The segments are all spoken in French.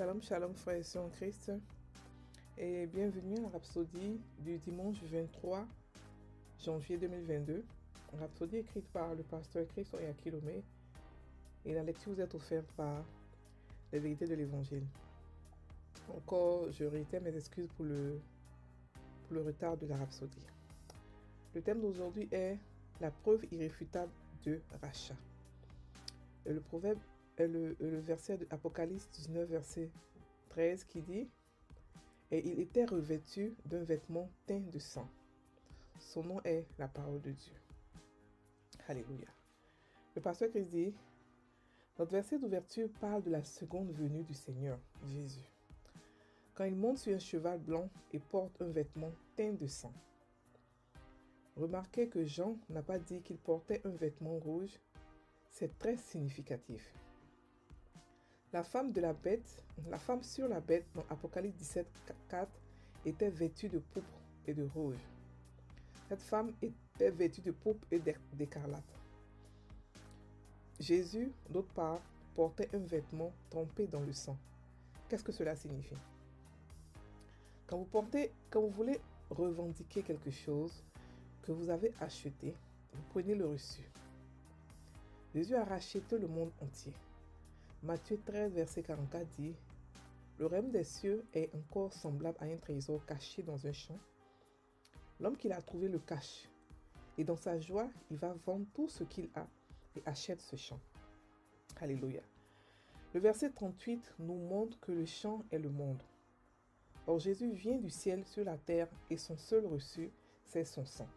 Shalom, shalom, frères et sœurs en Christ, et bienvenue à la Rhapsodie du dimanche 23 janvier 2022. Rhapsodie écrite par le pasteur Christ Oyakilome, et la lecture vous est offerte par les vérités de l'Évangile. Encore, je réitère mes excuses pour le retard de la Rhapsodie. Le thème d'aujourd'hui est la preuve irréfutable de rachat. Et le proverbe est le verset de Apocalypse 19, verset 13 qui dit « Et il était revêtu d'un vêtement teint de sang. Son nom est la parole de Dieu. » Alléluia. Le pasteur Christ dit « Notre verset d'ouverture parle de la seconde venue du Seigneur, Jésus, quand il monte sur un cheval blanc et porte un vêtement teint de sang. » Remarquez que Jean n'a pas dit qu'il portait un vêtement rouge. C'est très significatif. La femme sur la bête dans Apocalypse 17, 4 était vêtue de pourpre et de rouge. Cette femme était vêtue de pourpre et d'écarlate. Jésus, d'autre part, portait un vêtement trempé dans le sang. Qu'est-ce que cela signifie? Quand vous voulez revendiquer quelque chose que vous avez acheté, vous prenez le reçu. Jésus a racheté le monde entier. Matthieu 13, verset 44 dit « Le royaume des cieux est encore semblable à un trésor caché dans un champ. L'homme qui l'a trouvé le cache, et dans sa joie, il va vendre tout ce qu'il a et achète ce champ. » Alléluia. Le verset 38 nous montre que le champ est le monde. Or Jésus vient du ciel sur la terre et son seul reçu, c'est son sang.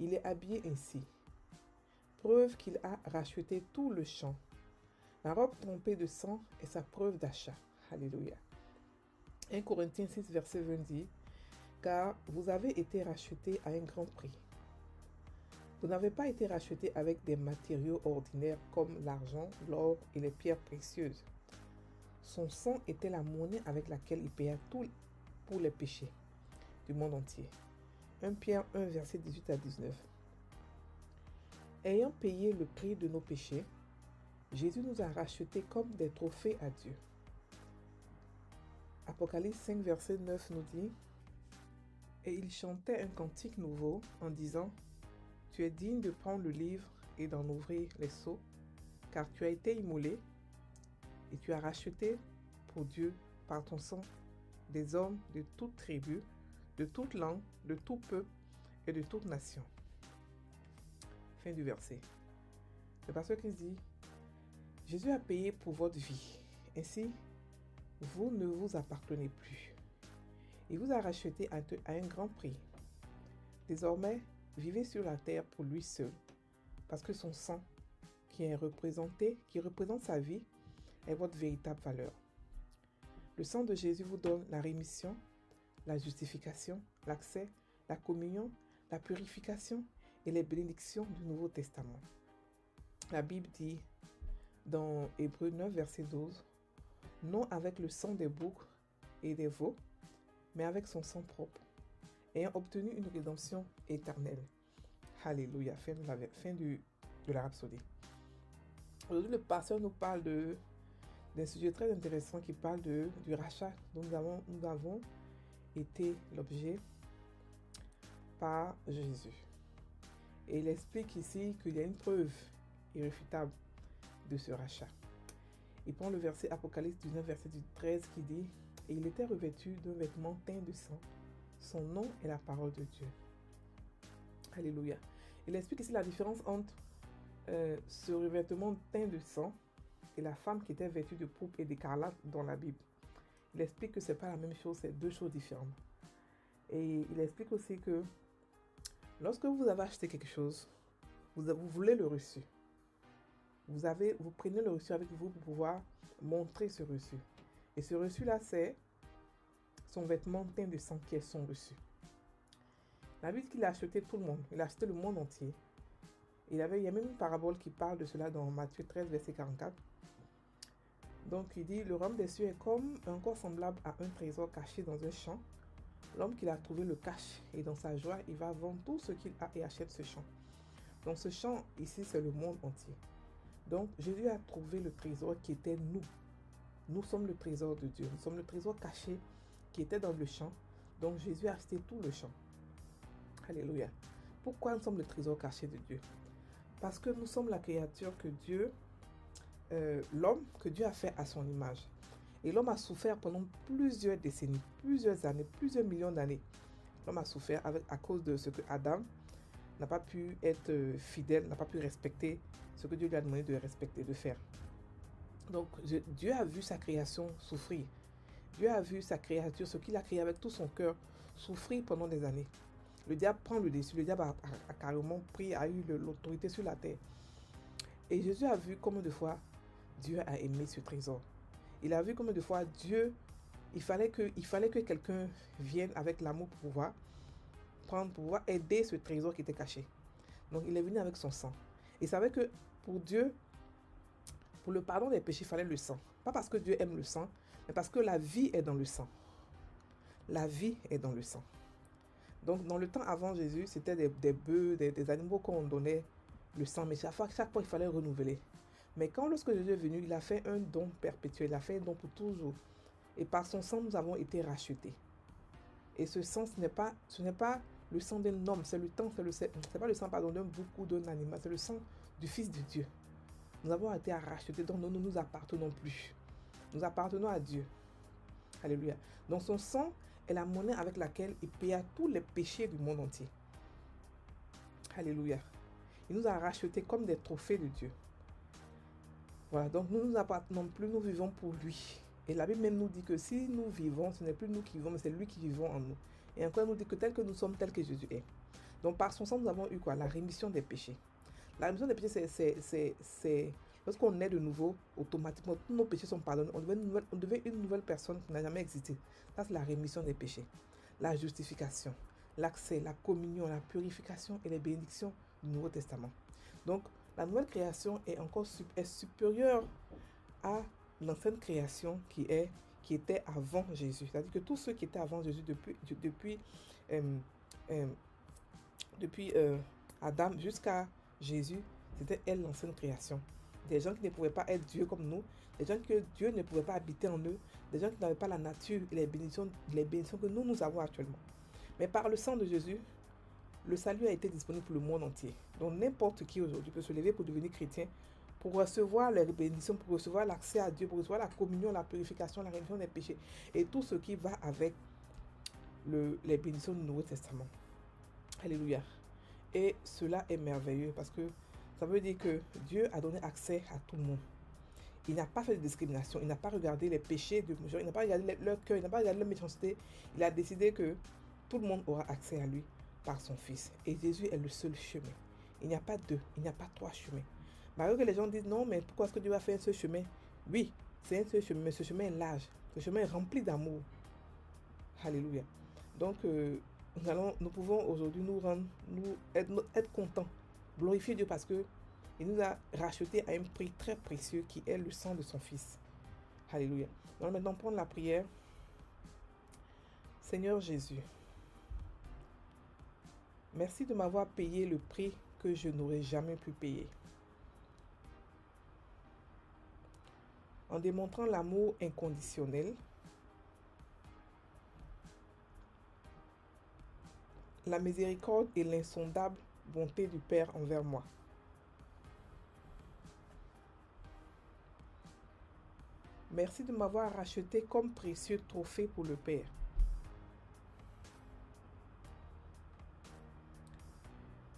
Il est habillé ainsi. Preuve qu'il a racheté tout le champ. La robe trempée de sang est sa preuve d'achat. Alléluia. 1 Corinthiens 6, verset 20 dit « Car vous avez été rachetés à un grand prix. Vous n'avez pas été rachetés avec des matériaux ordinaires comme l'argent, l'or et les pierres précieuses. Son sang était la monnaie avec laquelle il paya tout pour les péchés du monde entier. » 1 Pierre 1, verset 18 à 19. Ayant payé le prix de nos péchés, Jésus nous a rachetés comme des trophées à Dieu. Apocalypse 5, verset 9 nous dit « Et il chantait un cantique nouveau en disant « Tu es digne de prendre le livre et d'en ouvrir les sceaux, car tu as été immolé et tu as racheté pour Dieu par ton sang des hommes de toute tribu, de toute langue, de tout peuple et de toute nation. » Fin du verset. Le pasteur Christ dit « Jésus a payé pour votre vie. Ainsi, vous ne vous appartenez plus. Il vous a racheté à un grand prix. Désormais, vivez sur la terre pour lui seul, parce que son sang, qui représente sa vie, est votre véritable valeur. Le sang de Jésus vous donne la rémission, la justification, l'accès, la communion, la purification et les bénédictions du Nouveau Testament. La Bible dit dans Hébreux 9, verset 12, « Non avec le sang des boucs et des veaux, mais avec son sang propre, ayant obtenu une rédemption éternelle. » Alléluia, fin de la Rhapsodie. Aujourd'hui, le pasteur nous parle d'un sujet très intéressant qui parle du rachat dont nous avons été l'objet par Jésus. Et il explique ici qu'il y a une preuve irréfutable de ce rachat. Il prend le verset Apocalypse 19, verset 13 qui dit « Et il était revêtu d'un vêtement teint de sang. Son nom est la parole de Dieu. » Alléluia. Il explique ici la différence entre ce revêtement teint de sang et la femme qui était vêtue de pourpre et d'écarlate dans la Bible. Il explique que ce n'est pas la même chose, c'est deux choses différentes. Et il explique aussi que lorsque vous avez acheté quelque chose, vous voulez le reçu. Vous prenez le reçu avec vous pour pouvoir montrer ce reçu. Et ce reçu-là, c'est son vêtement teint de sang qui est son reçu. La Bible qu'il a acheté tout le monde, il a acheté le monde entier. Il y a même une parabole qui parle de cela dans Matthieu 13, verset 44. Donc il dit, le royaume des cieux est comme encore semblable à un trésor caché dans un champ. L'homme qui l'a trouvé le cache et dans sa joie, il va vendre tout ce qu'il a et achète ce champ. Donc ce champ ici, c'est le monde entier. Donc Jésus a trouvé le trésor qui était nous. Nous sommes le trésor de Dieu. Nous sommes le trésor caché qui était dans le champ. Donc Jésus a acheté tout le champ. Alléluia. Pourquoi nous sommes le trésor caché de Dieu? Parce que nous sommes la créature que Dieu, l'homme que Dieu a fait à son image. Et l'homme a souffert pendant plusieurs décennies, plusieurs années, plusieurs millions d'années. L'homme a souffert à cause de ce que Adam n'a pas pu être fidèle, n'a pas pu respecter ce que Dieu lui a demandé de respecter, de faire. Donc Dieu a vu sa création souffrir. Dieu a vu sa créature, ce qu'il a créé avec tout son cœur, souffrir pendant des années. Le diable prend le dessus, le diable a carrément pris, a eu l'autorité sur la terre. Et Jésus a vu combien de fois Dieu a aimé ce trésor. Il a vu combien de fois Dieu, il fallait que quelqu'un vienne avec l'amour pour pouvoir aider ce trésor qui était caché. Donc il est venu avec son sang. Il savait que pour Dieu, pour le pardon des péchés, il fallait le sang. Pas parce que Dieu aime le sang, mais parce que la vie est dans le sang. La vie est dans le sang. Donc dans le temps avant Jésus, c'était des bœufs, des animaux qu'on donnait le sang, mais chaque fois il fallait renouveler. Mais lorsque Jésus est venu, il a fait un don perpétuel, il a fait un don pour toujours. Et par son sang, nous avons été rachetés. Et ce sang, ce n'est pas le sang d'un homme, c'est pas le sang d'un bouc ou d'un animal, c'est le sang du Fils de Dieu. Nous avons été rachetés, donc nous ne nous appartenons plus. Nous appartenons à Dieu. Alléluia. Donc son sang est la monnaie avec laquelle il paya tous les péchés du monde entier. Alléluia. Il nous a rachetés comme des trophées de Dieu. Voilà, donc nous ne nous appartenons plus, nous vivons pour lui. Et la Bible même nous dit que si nous vivons, ce n'est plus nous qui vivons, mais c'est lui qui vivons en nous. Et encore, elle nous dit que tel que nous sommes, tel que Jésus est. Donc par son sang, nous avons eu quoi? La rémission des péchés. La rémission des péchés, c'est lorsqu'on est de nouveau, automatiquement, tous nos péchés sont pardonnés. On devient une nouvelle personne qui n'a jamais existé. Ça, c'est la rémission des péchés. La justification, l'accès, la communion, la purification et les bénédictions du Nouveau Testament. Donc, la nouvelle création est supérieure à l'ancienne création qui était avant Jésus. C'est-à-dire que tous ceux qui étaient avant Jésus depuis Adam jusqu'à Jésus, c'était elle l'ancienne création. Des gens qui ne pouvaient pas être Dieu comme nous, des gens que Dieu ne pouvait pas habiter en eux, des gens qui n'avaient pas la nature et les bénédictions que nous avons actuellement. Mais par le sang de Jésus, le salut a été disponible pour le monde entier. Donc n'importe qui aujourd'hui peut se lever pour devenir chrétien, pour recevoir les bénédictions, pour recevoir l'accès à Dieu, pour recevoir la communion, la purification, la rémission des péchés et tout ce qui va avec les bénédictions du Nouveau Testament. Alléluia. Et cela est merveilleux parce que ça veut dire que Dieu a donné accès à tout le monde. Il n'a pas fait de discrimination, il n'a pas regardé les péchés de gens, il n'a pas regardé leur cœur, il n'a pas regardé leur méchanceté. Il a décidé que tout le monde aura accès à lui par son Fils. Et Jésus est le seul chemin. Il n'y a pas deux, il n'y a pas trois chemins. Malgré que les gens disent non, mais pourquoi est-ce que Dieu a fait un seul chemin? Oui, c'est un seul chemin, mais ce chemin est large. Ce chemin est rempli d'amour. Alléluia. Donc, nous pouvons aujourd'hui être contents, glorifier Dieu parce que il nous a rachetés à un prix très précieux qui est le sang de son Fils. Alléluia. On va maintenant prendre la prière. Seigneur Jésus, merci de m'avoir payé le prix que je n'aurais jamais pu payer. En démontrant l'amour inconditionnel, la miséricorde et l'insondable bonté du Père envers moi. Merci de m'avoir racheté comme précieux trophée pour le Père.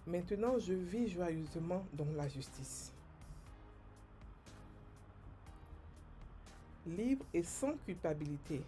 Maintenant, je vis joyeusement dans la justice. Libre et sans culpabilité,